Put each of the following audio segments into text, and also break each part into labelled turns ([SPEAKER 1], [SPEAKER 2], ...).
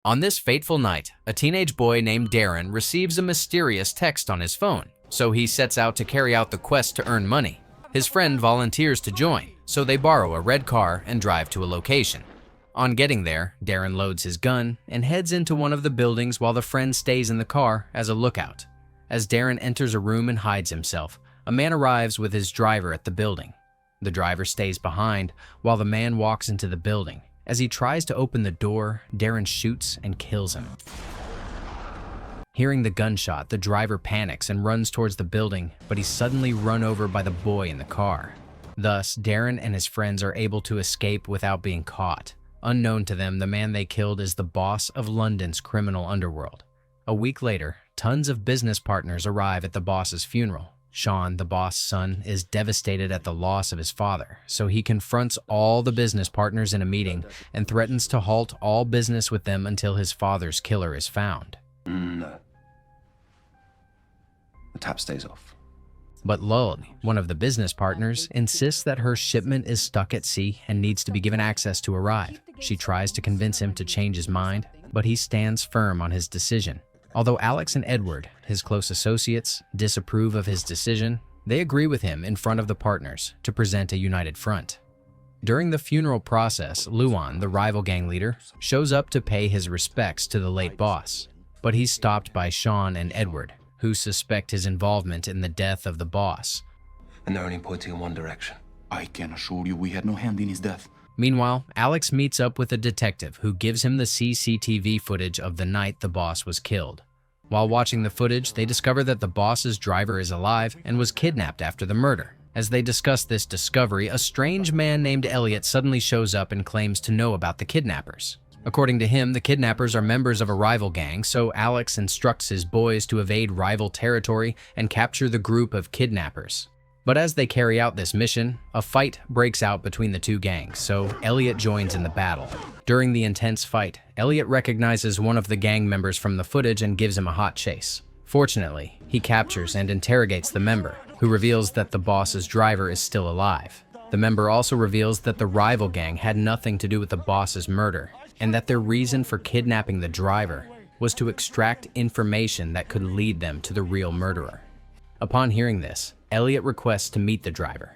[SPEAKER 1] On this fateful night, a teenage boy named Darren receives a mysterious text on his phone, so he sets out to carry out the quest to earn money. His friend volunteers to join, so they borrow a red car and drive to a location. On getting there, Darren loads his gun and heads into one of the buildings while the friend stays in the car as a lookout. As Darren enters a room and hides himself, a man arrives with his driver at the building. The driver stays behind while the man walks into the building. As he tries to open the door, Darren shoots and kills him. Hearing the gunshot, the driver panics and runs towards the building, but he's suddenly run over by the boy in the car. Thus, Darren and his friends are able to escape without being caught. Unknown to them, the man they killed is the boss of London's criminal underworld. A week later, tons of business partners arrive at the boss's funeral. Sean, the boss' son, is devastated at the loss of his father, so he confronts all the business partners in a meeting and threatens to halt all business with them until his father's killer is found.
[SPEAKER 2] No. The tap stays off.
[SPEAKER 1] But Lully, one of the business partners, insists that her shipment is stuck at sea and needs to be given access to arrive. She tries to convince him to change his mind, but he stands firm on his decision. Although Alex and Edward, his close associates, disapprove of his decision, they agree with him in front of the partners to present a united front. During the funeral process, Luan, the rival gang leader, shows up to pay his respects to the late boss, but he's stopped by Sean and Edward, who suspect his involvement in the death of the boss.
[SPEAKER 2] And they're only pointing in one direction.
[SPEAKER 3] I can assure you we had no hand in his death.
[SPEAKER 1] Meanwhile, Alex meets up with a detective who gives him the CCTV footage of the night the boss was killed. While watching the footage, they discover that the boss's driver is alive and was kidnapped after the murder. As they discuss this discovery, a strange man named Elliot suddenly shows up and claims to know about the kidnappers. According to him, the kidnappers are members of a rival gang, so Alex instructs his boys to evade rival territory and capture the group of kidnappers. But as they carry out this mission, a fight breaks out between the two gangs, so Elliot joins in the battle. During the intense fight, Elliot recognizes one of the gang members from the footage and gives him a hot chase. Fortunately, he captures and interrogates the member, who reveals that the boss's driver is still alive. The member also reveals that the rival gang had nothing to do with the boss's murder, and that their reason for kidnapping the driver was to extract information that could lead them to the real murderer. Upon hearing this, Elliot requests to meet the driver.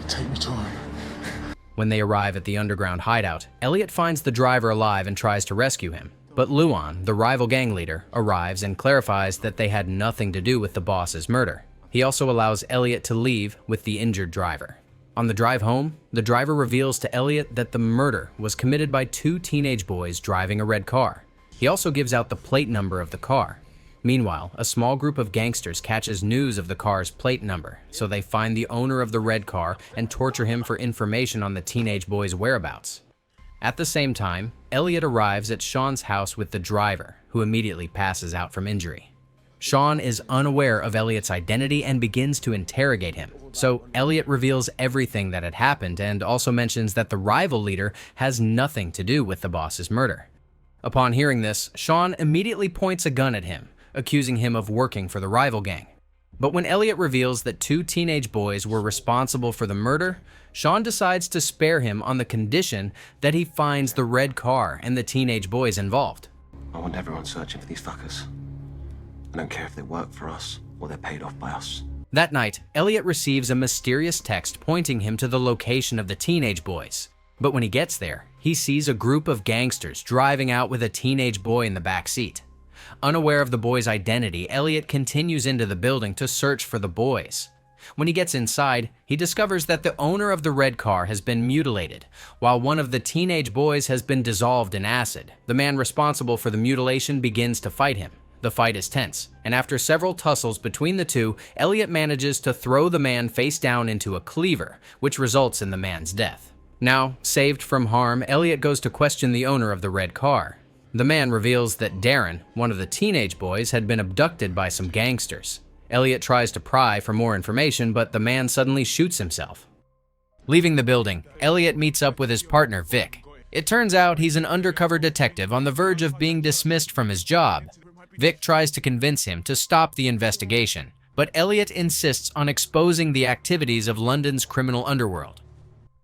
[SPEAKER 3] Take me to him.
[SPEAKER 1] When they arrive at the underground hideout, Elliot finds the driver alive and tries to rescue him. But Luan, the rival gang leader, arrives and clarifies that they had nothing to do with the boss's murder. He also allows Elliot to leave with the injured driver. On the drive home, the driver reveals to Elliot that the murder was committed by two teenage boys driving a red car. He also gives out the plate number of the car. Meanwhile, a small group of gangsters catches news of the car's plate number, so they find the owner of the red car and torture him for information on the teenage boys' whereabouts. At the same time, Elliot arrives at Sean's house with the driver, who immediately passes out from injury. Sean is unaware of Elliot's identity and begins to interrogate him, so Elliot reveals everything that had happened and also mentions that the rival leader has nothing to do with the boss's murder. Upon hearing this, Sean immediately points a gun at him, accusing him of working for the rival gang. But when Elliot reveals that two teenage boys were responsible for the murder, Sean decides to spare him on the condition that he finds the red car and the teenage boys involved.
[SPEAKER 2] I want everyone searching for these fuckers. I don't care if they work for us or they're paid off by us.
[SPEAKER 1] That night, Elliot receives a mysterious text pointing him to the location of the teenage boys. But when he gets there, he sees a group of gangsters driving out with a teenage boy in the back seat. Unaware of the boy's identity, Elliot continues into the building to search for the boys. When he gets inside, he discovers that the owner of the red car has been mutilated, while one of the teenage boys has been dissolved in acid. The man responsible for the mutilation begins to fight him. The fight is tense, and after several tussles between the two, Elliot manages to throw the man face down into a cleaver, which results in the man's death. Now, saved from harm, Elliot goes to question the owner of the red car. The man reveals that Darren, one of the teenage boys, had been abducted by some gangsters. Elliot tries to pry for more information, but the man suddenly shoots himself. Leaving the building, Elliot meets up with his partner, Vic. It turns out he's an undercover detective on the verge of being dismissed from his job. Vic tries to convince him to stop the investigation, but Elliot insists on exposing the activities of London's criminal underworld.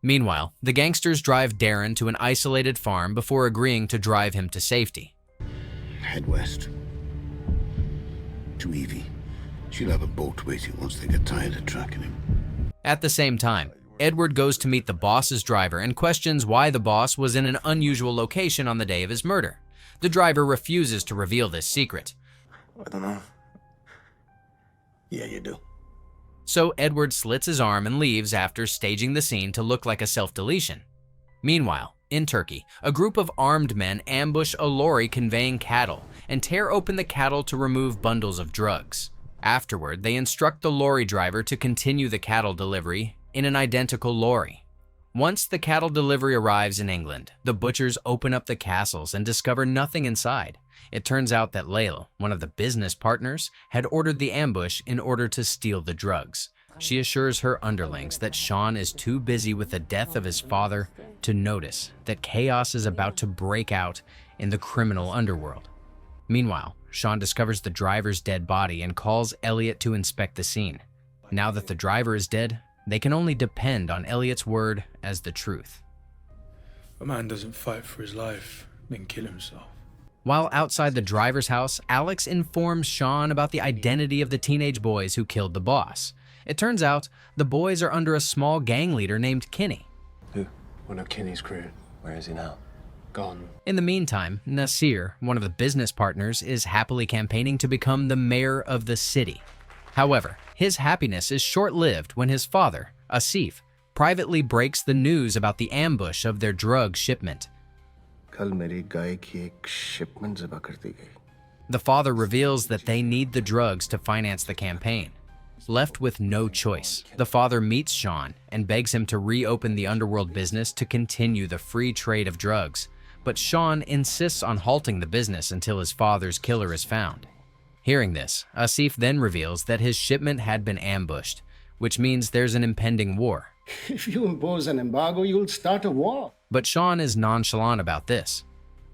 [SPEAKER 1] Meanwhile, the gangsters drive Darren to an isolated farm before agreeing to drive him to safety.
[SPEAKER 4] Head west. To Evie. She'll have a boat waiting once they get tired of tracking him.
[SPEAKER 1] At the same time, Edward goes to meet the boss's driver and questions why the boss was in an unusual location on the day of his murder. The driver refuses to reveal this secret.
[SPEAKER 2] I don't know. Yeah, you do.
[SPEAKER 1] So Edward slits his arm and leaves after staging the scene to look like a self-deletion. Meanwhile, in Turkey, a group of armed men ambush a lorry conveying cattle and tear open the cattle to remove bundles of drugs. Afterward, they instruct the lorry driver to continue the cattle delivery in an identical lorry. Once the cattle delivery arrives in England, the butchers open up the castles and discover nothing inside. It turns out that Layla, one of the business partners, had ordered the ambush in order to steal the drugs. She assures her underlings that Sean is too busy with the death of his father to notice that chaos is about to break out in the criminal underworld. Meanwhile, Sean discovers the driver's dead body and calls Elliot to inspect the scene. Now that the driver is dead, they can only depend on Elliot's word as the truth.
[SPEAKER 5] A man doesn't fight for his life, then kill himself.
[SPEAKER 1] While outside the driver's house, Alex informs Sean about the identity of the teenage boys who killed the boss. It turns out the boys are under a small gang leader named Kinney.
[SPEAKER 2] Who? One of Kinney's crew. Where is he now? Gone.
[SPEAKER 1] In the meantime, Nasir, one of the business partners, is happily campaigning to become the mayor of the city. However, his happiness is short-lived when his father, Asif, privately breaks the news about the ambush of their drug shipment. The father reveals that they need the drugs to finance the campaign. Left with no choice, the father meets Sean and begs him to reopen the underworld business to continue the free trade of drugs. But Sean insists on halting the business until his father's killer is found. Hearing this, Asif then reveals that his shipment had been ambushed, which means there's an impending war.
[SPEAKER 6] If you impose an embargo, you'll start a war.
[SPEAKER 1] But Sean is nonchalant about this.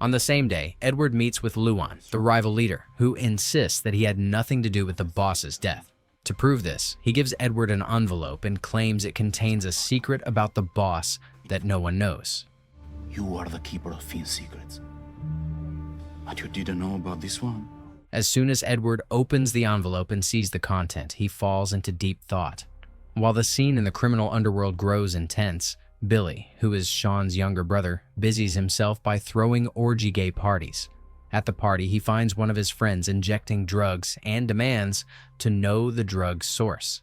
[SPEAKER 1] On the same day, Edward meets with Luan, the rival leader, who insists that he had nothing to do with the boss's death. To prove this, he gives Edward an envelope and claims it contains a secret about the boss that no one knows.
[SPEAKER 3] You are the keeper of Fiend's secrets. But you didn't know about this one?
[SPEAKER 1] As soon as Edward opens the envelope and sees the content, he falls into deep thought. While the scene in the criminal underworld grows intense, Billy, who is Sean's younger brother, busies himself by throwing orgy gay parties. At the party, he finds one of his friends injecting drugs and demands to know the drug's source.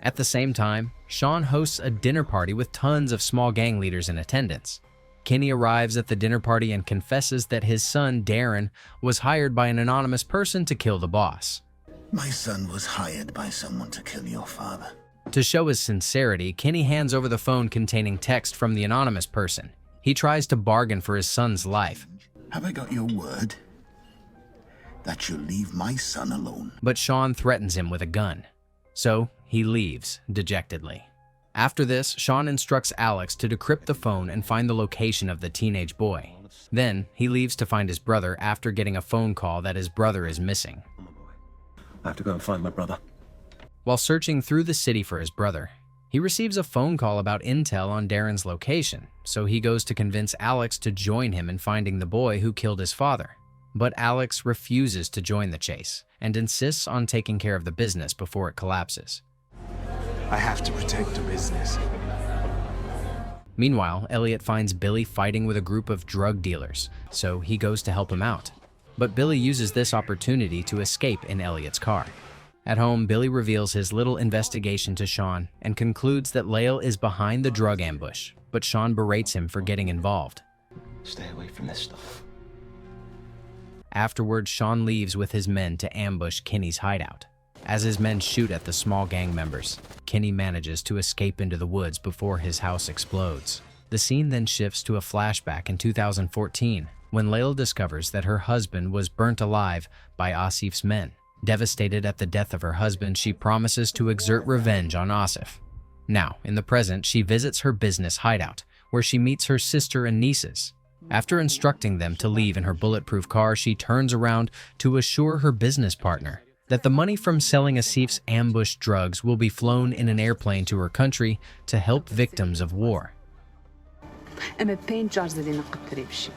[SPEAKER 1] At the same time, Sean hosts a dinner party with tons of small gang leaders in attendance. Kinney arrives at the dinner party and confesses that his son, Darren, was hired by an anonymous person to kill the boss.
[SPEAKER 4] My son was hired by someone to kill your father.
[SPEAKER 1] To show his sincerity, Kinney hands over the phone containing text from the anonymous person. He tries to bargain for his son's life.
[SPEAKER 4] Have I got your word that you'll leave my son alone?
[SPEAKER 1] But Sean threatens him with a gun. So he leaves dejectedly. After this, Sean instructs Alex to decrypt the phone and find the location of the teenage boy. Then he leaves to find his brother after getting a phone call that his brother is missing.
[SPEAKER 2] I have to go and find my brother.
[SPEAKER 1] While searching through the city for his brother, he receives a phone call about intel on Darren's location, so he goes to convince Alex to join him in finding the boy who killed his father. But Alex refuses to join the chase and insists on taking care of the business before it collapses.
[SPEAKER 7] I have to protect the business.
[SPEAKER 1] Meanwhile, Elliot finds Billy fighting with a group of drug dealers, so he goes to help him out. But Billy uses this opportunity to escape in Elliot's car. At home, Billy reveals his little investigation to Sean and concludes that Lael is behind the drug ambush, but Sean berates him for getting involved.
[SPEAKER 2] Stay away from this stuff.
[SPEAKER 1] Afterwards, Sean leaves with his men to ambush Kinney's hideout. As his men shoot at the small gang members, Kinney manages to escape into the woods before his house explodes. The scene then shifts to a flashback in 2014, when Lael discovers that her husband was burnt alive by Asif's men. Devastated at the death of her husband, she promises to exert revenge on Asif. Now, in the present, she visits her business hideout, where she meets her sister and nieces. After instructing them to leave in her bulletproof car, she turns around to assure her business partner that the money from selling Asif's ambushed drugs will be flown in an airplane to her country to help victims of war.
[SPEAKER 8] أما بين جارز اللي نقدر بشي.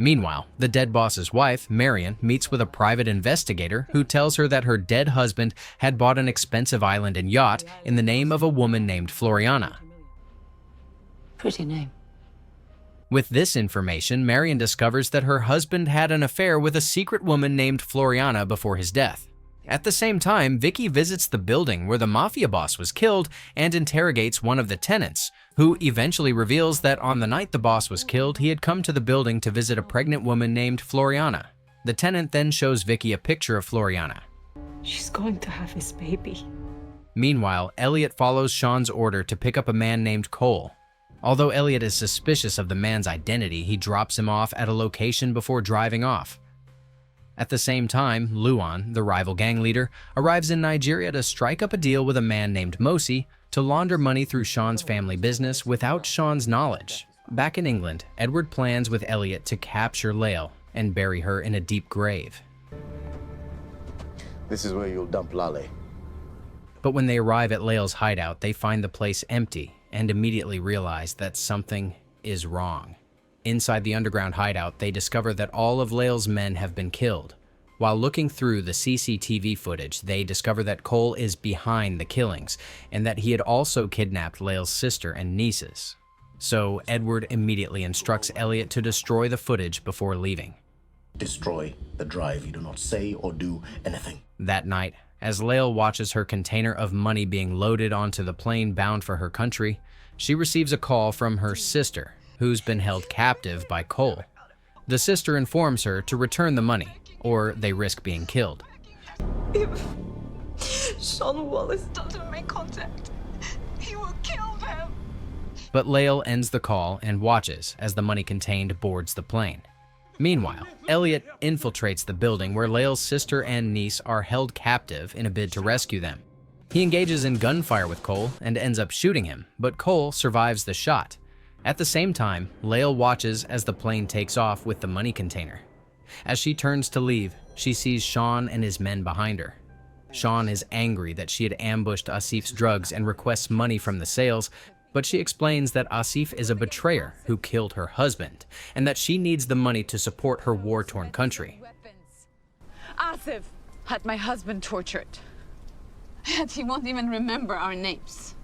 [SPEAKER 1] Meanwhile, the dead boss's wife, Marion, meets with a private investigator who tells her that her dead husband had bought an expensive island and yacht in the name of a woman named Floriana.
[SPEAKER 8] Pretty name.
[SPEAKER 1] With this information, Marion discovers that her husband had an affair with a secret woman named Floriana before his death. At the same time, Vicky visits the building where the mafia boss was killed and interrogates one of the tenants, who eventually reveals that on the night the boss was killed, he had come to the building to visit a pregnant woman named Floriana. The tenant then shows Vicky a picture of Floriana.
[SPEAKER 8] She's going to have his baby.
[SPEAKER 1] Meanwhile, Elliot follows Sean's order to pick up a man named Cole. Although Elliot is suspicious of the man's identity, he drops him off at a location before driving off. At the same time, Luan, the rival gang leader, arrives in Nigeria to strike up a deal with a man named Mosi to launder money through Sean's family business without Sean's knowledge. Back in England, Edward plans with Elliot to capture Lael and bury her in a deep grave.
[SPEAKER 7] This is where you'll dump Lale.
[SPEAKER 1] But when they arrive at Lael's hideout, they find the place empty and immediately realize that something is wrong. Inside the underground hideout, they discover that all of Lael's men have been killed. While looking through the CCTV footage, they discover that Cole is behind the killings and that he had also kidnapped Lael's sister and nieces. So Edward immediately instructs Elliot to destroy the footage before leaving.
[SPEAKER 3] Destroy the drive. You do not say or do anything.
[SPEAKER 1] That night, as Lael watches her container of money being loaded onto the plane bound for her country, she receives a call from her sister, who's been held captive by Cole. The sister informs her to return the money, or they risk being killed.
[SPEAKER 9] If Sean Wallace doesn't make contact, he will kill them.
[SPEAKER 1] But Lael ends the call and watches as the money contained boards the plane. Meanwhile, Elliot infiltrates the building where Lael's sister and niece are held captive in a bid to rescue them. He engages in gunfire with Cole and ends up shooting him, but Cole survives the shot. At the same time, Lael watches as the plane takes off with the money container. As she turns to leave, she sees Sean and his men behind her. Sean is angry that she had ambushed Asif's drugs and requests money from the sales, but she explains that Asif is a betrayer who killed her husband, and that she needs the money to support her war-torn country.
[SPEAKER 8] Asif had my husband tortured.
[SPEAKER 9] Yet he won't even remember our names.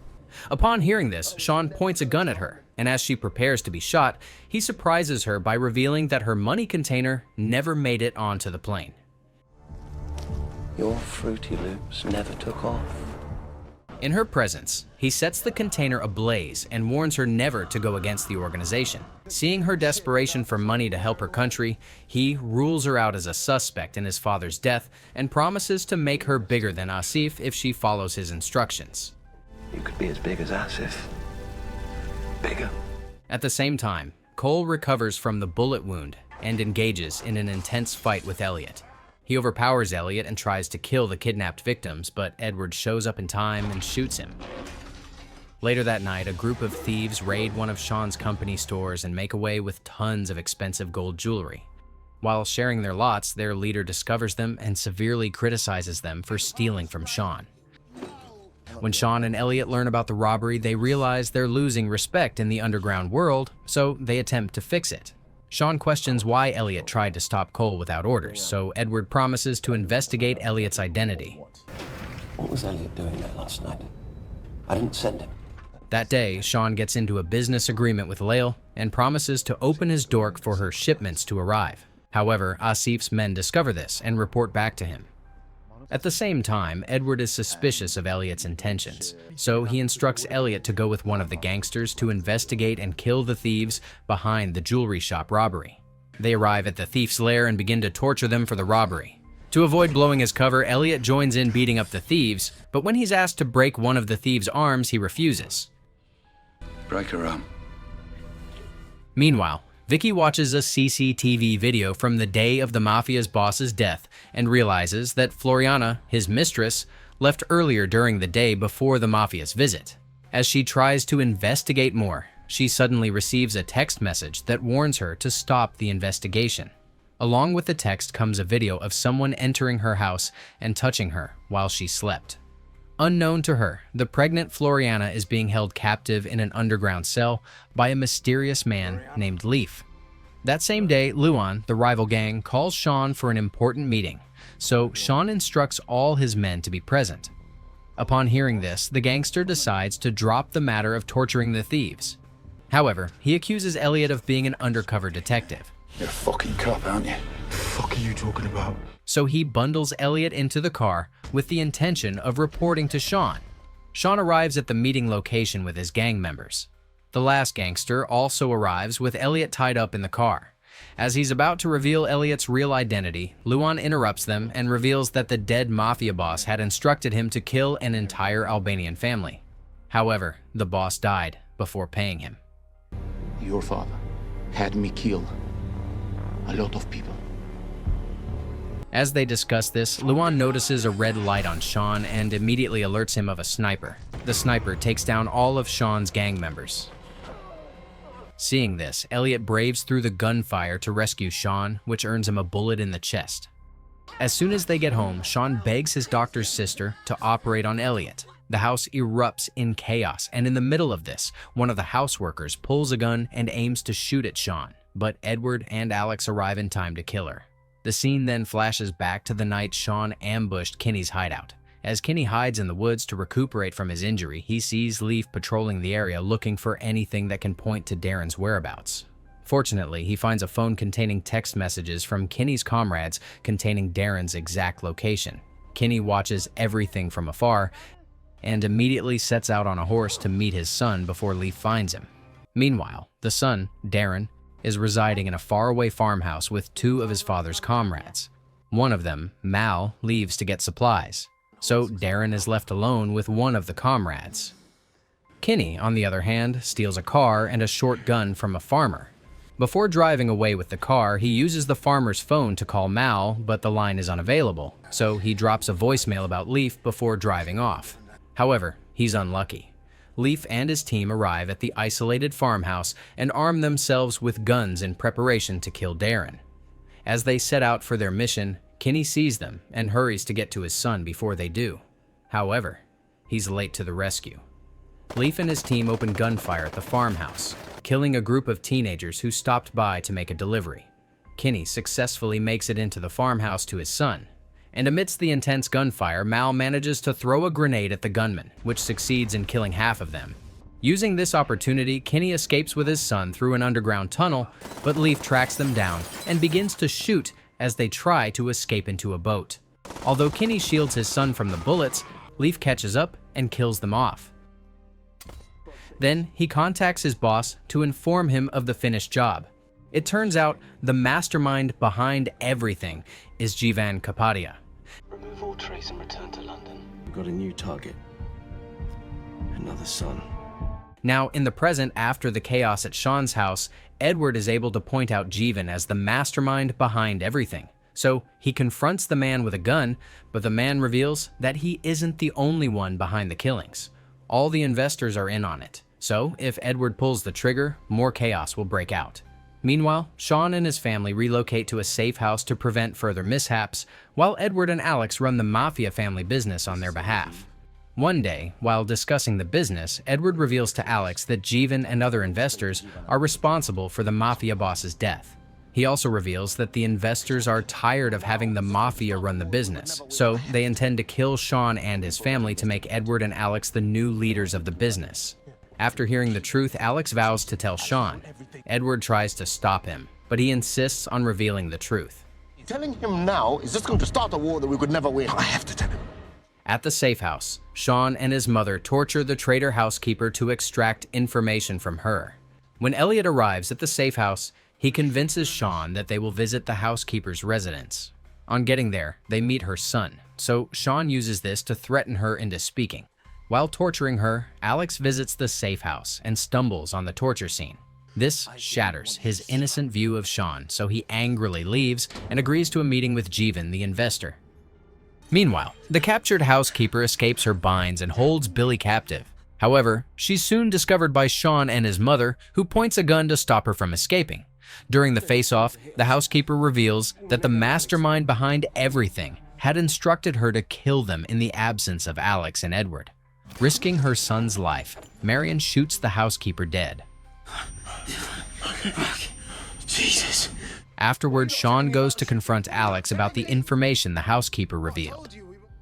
[SPEAKER 1] Upon hearing this, Sean points a gun at her, and as she prepares to be shot, he surprises her by revealing that her money container never made it onto the plane.
[SPEAKER 2] Your Fruity Loops never took off.
[SPEAKER 1] In her presence, he sets the container ablaze and warns her never to go against the organization. Seeing her desperation for money to help her country, he rules her out as a suspect in his father's death and promises to make her bigger than Asif if she follows his instructions.
[SPEAKER 2] You could be as big as Asif. Bigger.
[SPEAKER 1] At the same time, Cole recovers from the bullet wound and engages in an intense fight with Elliot. He overpowers Elliot and tries to kill the kidnapped victims, but Edward shows up in time and shoots him. Later that night, a group of thieves raid one of Sean's company stores and make away with tons of expensive gold jewelry. While sharing their lots, their leader discovers them and severely criticizes them for stealing from Sean. When Sean and Elliot learn about the robbery, they realize they're losing respect in the underground world, so they attempt to fix it. Sean questions why Elliot tried to stop Cole without orders, so Edward promises to investigate Elliot's identity.
[SPEAKER 2] What was Elliot doing there last night? I didn't send him.
[SPEAKER 1] That day, Sean gets into a business agreement with Lael and promises to open his door for her shipments to arrive. However, Asif's men discover this and report back to him. At the same time, Edward is suspicious of Elliot's intentions, so he instructs Elliot to go with one of the gangsters to investigate and kill the thieves behind the jewelry shop robbery. They arrive at the thief's lair and begin to torture them for the robbery. To avoid blowing his cover, Elliot joins in beating up the thieves, but when he's asked to break one of the thieves' arms, he refuses.
[SPEAKER 4] Break her arm.
[SPEAKER 1] Meanwhile, Vicky watches a CCTV video from the day of the mafia's boss's death and realizes that Floriana, his mistress, left earlier during the day before the mafia's visit. As she tries to investigate more, she suddenly receives a text message that warns her to stop the investigation. Along with the text comes a video of someone entering her house and touching her while she slept. Unknown to her, the pregnant Floriana is being held captive in an underground cell by a mysterious man named Leaf. That same day, Luan, the rival gang, calls Sean for an important meeting, so Sean instructs all his men to be present. Upon hearing this, the gangster decides to drop the matter of torturing the thieves. However, he accuses Elliot of being an undercover detective.
[SPEAKER 4] You're a fucking cop, aren't you?
[SPEAKER 7] The fuck are you talking about?
[SPEAKER 1] So he bundles Elliot into the car with the intention of reporting to Sean. Sean arrives at the meeting location with his gang members. The last gangster also arrives with Elliot tied up in the car. As he's about to reveal Elliot's real identity, Luan interrupts them and reveals that the dead mafia boss had instructed him to kill an entire Albanian family. However, the boss died before paying him.
[SPEAKER 3] Your father had me kill a lot of people.
[SPEAKER 1] As they discuss this, Luan notices a red light on Sean and immediately alerts him of a sniper. The sniper takes down all of Sean's gang members. Seeing this, Elliot braves through the gunfire to rescue Sean, which earns him a bullet in the chest. As soon as they get home, Sean begs his doctor's sister to operate on Elliot. The house erupts in chaos, and in the middle of this, one of the house workers pulls a gun and aims to shoot at Sean, but Edward and Alex arrive in time to kill her. The scene then flashes back to the night Sean ambushed Kinney's hideout. As Kinney hides in the woods to recuperate from his injury, he sees Leaf patrolling the area looking for anything that can point to Darren's whereabouts. Fortunately, he finds a phone containing text messages from Kinney's comrades containing Darren's exact location. Kinney watches everything from afar and immediately sets out on a horse to meet his son before Leaf finds him. Meanwhile, the son, Darren, is residing in a faraway farmhouse with two of his father's comrades. One of them, Mal, leaves to get supplies, so Darren is left alone with one of the comrades. Kinney, on the other hand, steals a car and a short gun from a farmer. Before driving away with the car, he uses the farmer's phone to call Mal, but the line is unavailable, so he drops a voicemail about Leaf before driving off. However, he's unlucky. Leaf and his team arrive at the isolated farmhouse and arm themselves with guns in preparation to kill Darren. As they set out for their mission, Kinney sees them and hurries to get to his son before they do. However, he's late to the rescue. Leaf and his team open gunfire at the farmhouse, killing a group of teenagers who stopped by to make a delivery. Kinney successfully makes it into the farmhouse to his son, and amidst the intense gunfire, Mal manages to throw a grenade at the gunmen, which succeeds in killing half of them. Using this opportunity, Kinney escapes with his son through an underground tunnel, but Leaf tracks them down and begins to shoot as they try to escape into a boat. Although Kinney shields his son from the bullets, Leaf catches up and kills them off. Then he contacts his boss to inform him of the finished job. It turns out the mastermind behind everything is Jivan Kapadia.
[SPEAKER 2] Remove all trace and return to London.
[SPEAKER 7] We've got a new target. Another son.
[SPEAKER 1] Now, in the present, after the chaos at Sean's house, Edward is able to point out Jivan as the mastermind behind everything. So he confronts the man with a gun, but the man reveals that he isn't the only one behind the killings. All the investors are in on it. So if Edward pulls the trigger, more chaos will break out. Meanwhile, Sean and his family relocate to a safe house to prevent further mishaps, while Edward and Alex run the mafia family business on their behalf. One day, while discussing the business, Edward reveals to Alex that Jivan and other investors are responsible for the mafia boss's death. He also reveals that the investors are tired of having the mafia run the business, so they intend to kill Sean and his family to make Edward and Alex the new leaders of the business. After hearing the truth, Alex vows to tell Sean. Edward tries to stop him, but he insists on revealing the truth.
[SPEAKER 4] Telling him now is just going to start a war that we could never win.
[SPEAKER 2] I have to tell him.
[SPEAKER 1] At the safe house, Sean and his mother torture the traitor housekeeper to extract information from her. When Elliot arrives at the safe house, he convinces Sean that they will visit the housekeeper's residence. On getting there, they meet her son, so Sean uses this to threaten her into speaking. While torturing her, Alex visits the safe house and stumbles on the torture scene. This shatters his innocent view of Sean, so he angrily leaves and agrees to a meeting with Jivan, the investor. Meanwhile, the captured housekeeper escapes her binds and holds Billy captive. However, she's soon discovered by Sean and his mother, who points a gun to stop her from escaping. During the face-off, the housekeeper reveals that the mastermind behind everything had instructed her to kill them in the absence of Alex and Edward. Risking her son's life, Marion shoots the housekeeper dead.
[SPEAKER 3] Jesus.
[SPEAKER 1] Afterwards, Sean goes to confront Alex about the information the housekeeper revealed.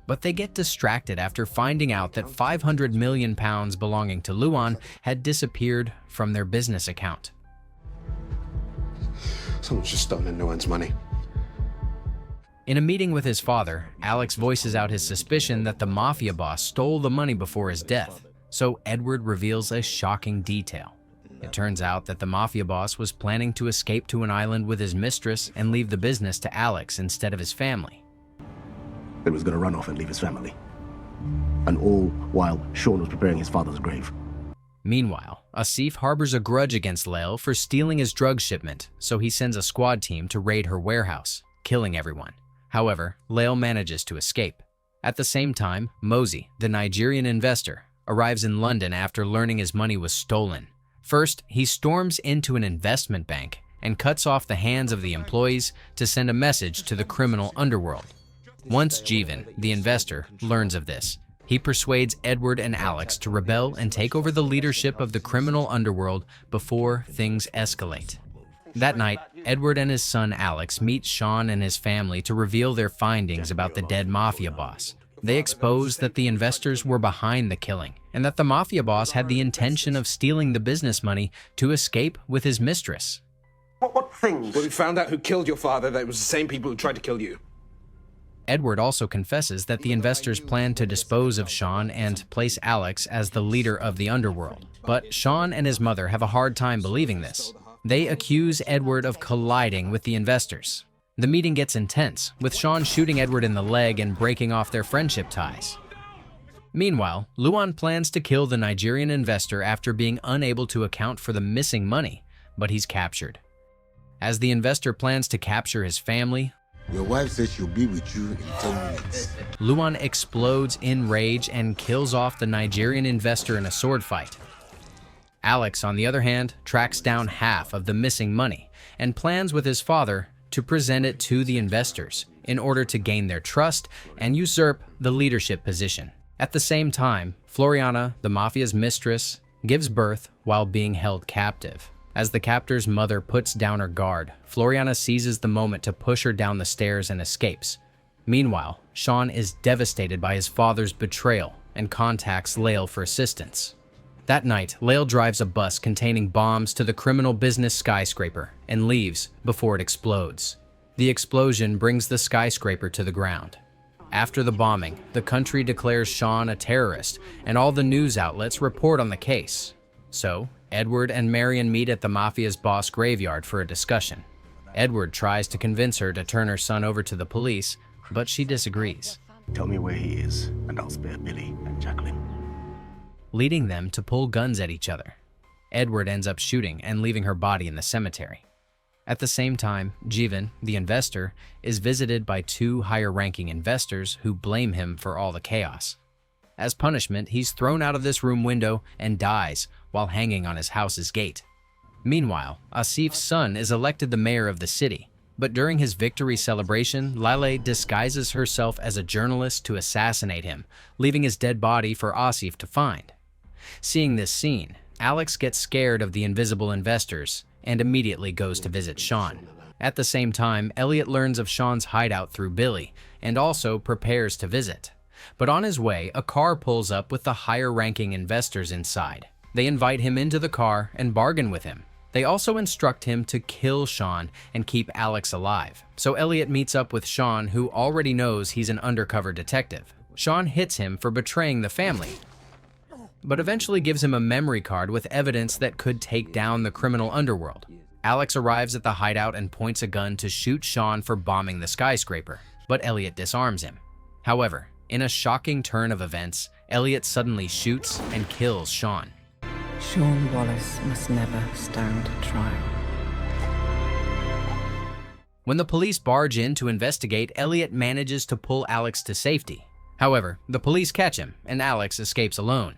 [SPEAKER 1] But they get distracted after finding out that £500 million belonging to Luan had disappeared from their business account.
[SPEAKER 2] Someone's just stolen Luan's money.
[SPEAKER 1] In a meeting with his father, Alex voices out his suspicion that the mafia boss stole the money before his death, so Edward reveals a shocking detail. It turns out that the mafia boss was planning to escape to an island with his mistress and leave the business to Alex instead of his family.
[SPEAKER 10] He was going to run off and leave his family. And all while Sean was preparing his father's grave.
[SPEAKER 1] Meanwhile, Asif harbors a grudge against Lael for stealing his drug shipment, so he sends a squad team to raid her warehouse, killing everyone. However, Lael manages to escape. At the same time, Mosey, the Nigerian investor, arrives in London after learning his money was stolen. First, he storms into an investment bank and cuts off the hands of the employees to send a message to the criminal underworld. Once Jeevan, the investor, learns of this, he persuades Edward and Alex to rebel and take over the leadership of the criminal underworld before things escalate. That night, Edward and his son Alex meet Sean and his family to reveal their findings about the dead mafia boss. They expose that the investors were behind the killing and that the mafia boss had the intention of stealing the business money to escape with his mistress.
[SPEAKER 2] What things?
[SPEAKER 11] Well, we found out who killed your father, that it was the same people who tried to kill you.
[SPEAKER 1] Edward also confesses that the investors planned to dispose of Sean and place Alex as the leader of the underworld. But Sean and his mother have a hard time believing this. They accuse Edward of colliding with the investors. The meeting gets intense, with Sean shooting Edward in the leg and breaking off their friendship ties. Meanwhile, Luan plans to kill the Nigerian investor after being unable to account for the missing money, but he's captured. As the investor plans to capture his family,
[SPEAKER 4] Your wife says she'll be with you in 10 minutes.
[SPEAKER 1] Luan explodes in rage and kills off the Nigerian investor in a sword fight. Alex, on the other hand, tracks down half of the missing money and plans with his father to present it to the investors in order to gain their trust and usurp the leadership position. At the same time, Floriana, the mafia's mistress, gives birth while being held captive. As the captor's mother puts down her guard, Floriana seizes the moment to push her down the stairs and escapes. Meanwhile, Sean is devastated by his father's betrayal and contacts Lael for assistance. That night, Lael drives a bus containing bombs to the criminal business skyscraper and leaves before it explodes. The explosion brings the skyscraper to the ground. After the bombing, the country declares Sean a terrorist, and all the news outlets report on the case. So, Edward and Marion meet at the mafia's boss graveyard for a discussion. Edward tries to convince her to turn her son over to the police, but she disagrees.
[SPEAKER 10] Tell me where he is, and I'll spare Billy and Jacqueline.
[SPEAKER 1] Leading them to pull guns at each other. Edward ends up shooting and leaving her body in the cemetery. At the same time, Jeevan, the investor, is visited by two higher-ranking investors who blame him for all the chaos. As punishment, he's thrown out of this room window and dies while hanging on his house's gate. Meanwhile, Asif's son is elected the mayor of the city, but during his victory celebration, Lale disguises herself as a journalist to assassinate him, leaving his dead body for Asif to find. Seeing this scene, Alex gets scared of the invisible investors and immediately goes to visit Sean. At the same time, Elliot learns of Sean's hideout through Billy and also prepares to visit. But on his way, a car pulls up with the higher-ranking investors inside. They invite him into the car and bargain with him. They also instruct him to kill Sean and keep Alex alive. So Elliot meets up with Sean, who already knows he's an undercover detective. Sean hits him for betraying the family, but eventually gives him a memory card with evidence that could take down the criminal underworld. Alex arrives at the hideout and points a gun to shoot Sean for bombing the skyscraper, but Elliot disarms him. However, in a shocking turn of events, Elliot suddenly shoots and kills Sean.
[SPEAKER 8] Sean Wallace must never stand trial.
[SPEAKER 1] When the police barge in to investigate, Elliot manages to pull Alex to safety. However, the police catch him, and Alex escapes alone.